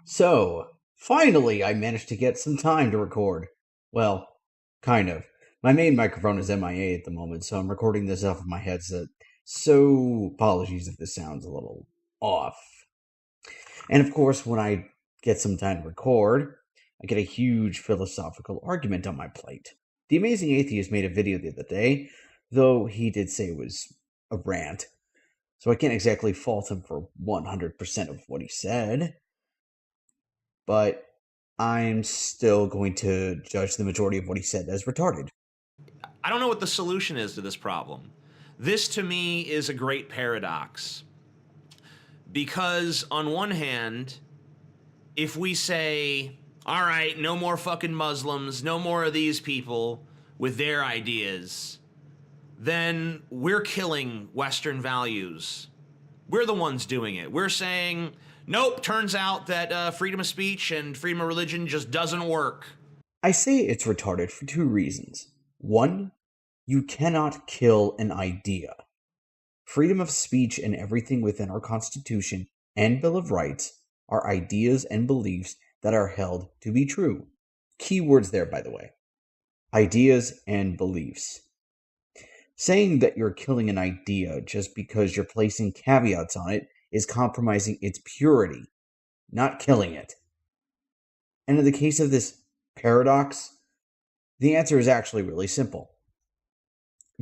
So, finally, I managed to get some time to record. Well, kind of. My main microphone is MIA at the moment, so I'm recording this off of my headset. So, apologies if this sounds a little off. And of course, when I get some time to record, I get a huge philosophical argument on my plate. The Amazing Atheist made a video the other day, though he did say it was a rant, so I can't exactly fault him for 100% of what he said. But I'm still going to judge the majority of what he said as retarded. I don't know what the solution is to this problem. This to me is a great paradox. Because on one hand, if we say, all right, no more fucking Muslims, no more of these people with their ideas, then we're killing Western values. We're the ones doing it. We're saying, nope, turns out that freedom of speech and freedom of religion just doesn't work. I say it's retarded for two reasons. One, you cannot kill an idea. Freedom of speech and everything within our Constitution and Bill of Rights are ideas and beliefs that are held to be true. Key words there, by the way. Ideas and beliefs. Saying that you're killing an idea just because you're placing caveats on it is compromising its purity, not killing it. And in the case of this paradox, the answer is actually really simple.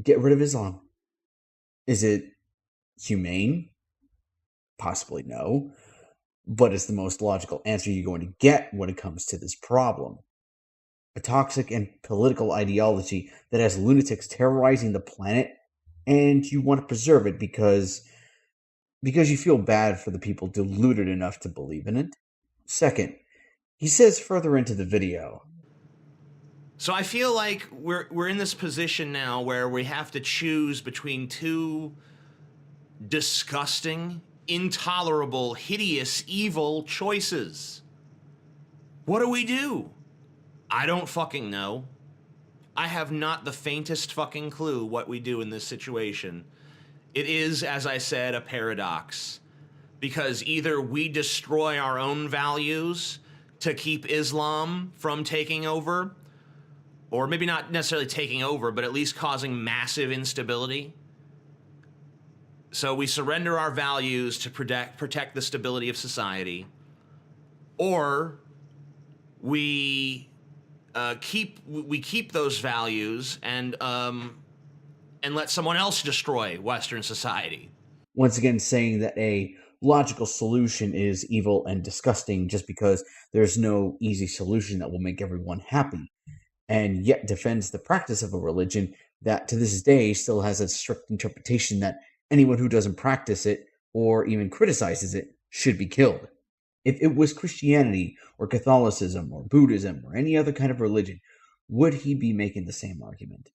Get rid of Islam. Is it humane? Possibly no. But it's the most logical answer you're going to get when it comes to this problem. A toxic and political ideology that has lunatics terrorizing the planet, and you want to preserve it because you feel bad for the people deluded enough to believe in it. Second, he says further into the video, So I feel like we're in this position now where we have to choose between two disgusting, intolerable, hideous, evil choices. What do we do? I don't fucking know. I have not the faintest fucking clue what we do in this situation. It is, as I said, a paradox. Because either we destroy our own values to keep Islam from taking over, or maybe not necessarily taking over, but at least causing massive instability. So we surrender our values to protect the stability of society, or we keep those values and let someone else destroy Western society. once again saying that a logical solution is evil and disgusting just because there's no easy solution that will make everyone happy, and yet defends the practice of a religion that to this day still has a strict interpretation that anyone who doesn't practice it or even criticizes it should be killed. If it was Christianity or Catholicism or Buddhism or any other kind of religion, would he be making the same argument?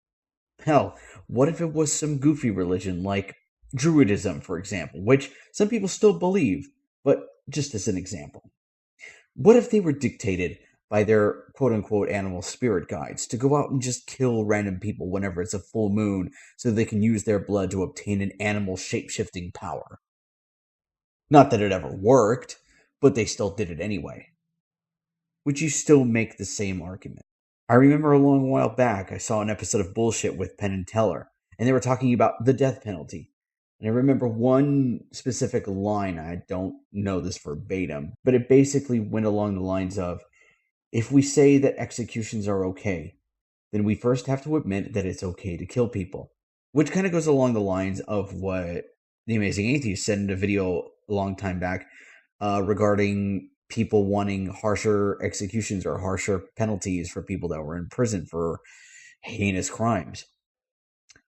Hell, what if it was some goofy religion like Druidism, for example, which some people still believe, but just as an example? What if they were dictated by their quote unquote animal spirit guides to go out and just kill random people whenever it's a full moon so they can use their blood to obtain an animal shape shifting power? Not that it ever worked, but they still did it anyway. Would you still make the same argument? I remember a long while back I saw an episode of Bullshit with Penn and Teller, and they were talking about the death penalty. And I remember one specific line, I don't know this verbatim, but it basically went along the lines of, if we say that executions are okay, then we first have to admit that it's okay to kill people. Which kind of goes along the lines of what The Amazing Atheist said in a video a long time back regarding people wanting harsher executions or harsher penalties for people that were in prison for heinous crimes.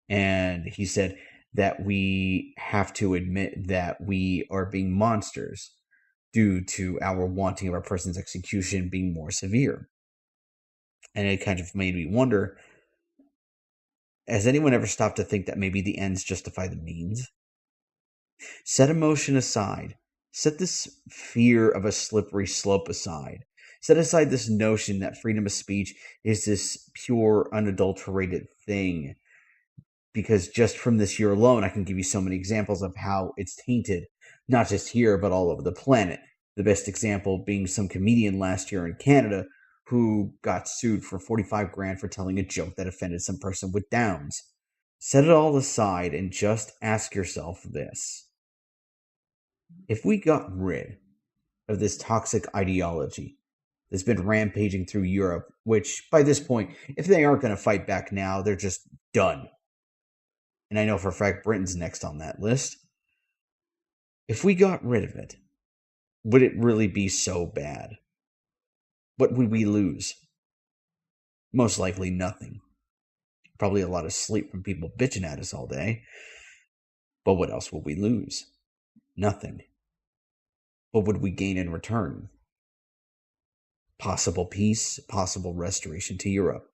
And he said that we have to admit that we are being monsters due to our wanting of a person's execution being more severe. And it kind of made me wonder, has anyone ever stopped to think that maybe the ends justify the means? Set emotion aside. Set this fear of a slippery slope aside. Set aside this notion that freedom of speech is this pure, unadulterated thing. Because just from this year alone, I can give you so many examples of how it's tainted, not just here, but all over the planet. The best example being some comedian last year in Canada who got sued for 45 grand for telling a joke that offended some person with Downs. Set it all aside and just ask yourself this. If we got rid of this toxic ideology that's been rampaging through Europe, which by this point, if they aren't going to fight back now, they're just done. And I know for a fact Britain's next on that list. If we got rid of it, would it really be so bad? What would we lose? Most likely nothing. Probably a lot of sleep from people bitching at us all day. But what else would we lose? Nothing. What would we gain in return? Possible peace, possible restoration to Europe.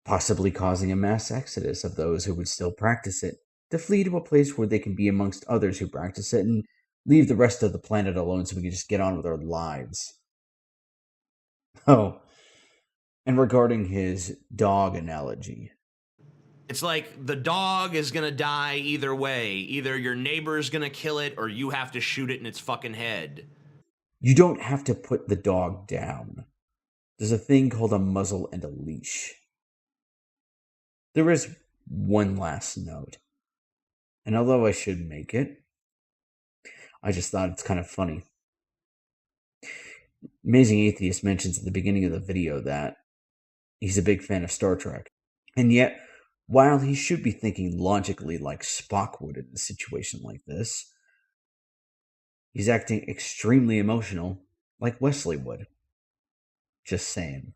Possibly causing a mass exodus of those who would still practice it, to flee to a place where they can be amongst others who practice it and leave the rest of the planet alone so we can just get on with our lives. Oh, and regarding his dog analogy. It's like the dog is gonna die either way. Either your neighbor's gonna kill it or you have to shoot it in its fucking head. You don't have to put the dog down. There's a thing called a muzzle and a leash. There is one last note. And although I should make it, I just thought it's kind of funny. Amazing Atheist mentions at the beginning of the video that he's a big fan of Star Trek. And yet, while he should be thinking logically like Spock would in a situation like this, he's acting extremely emotional like Wesley would. Just saying.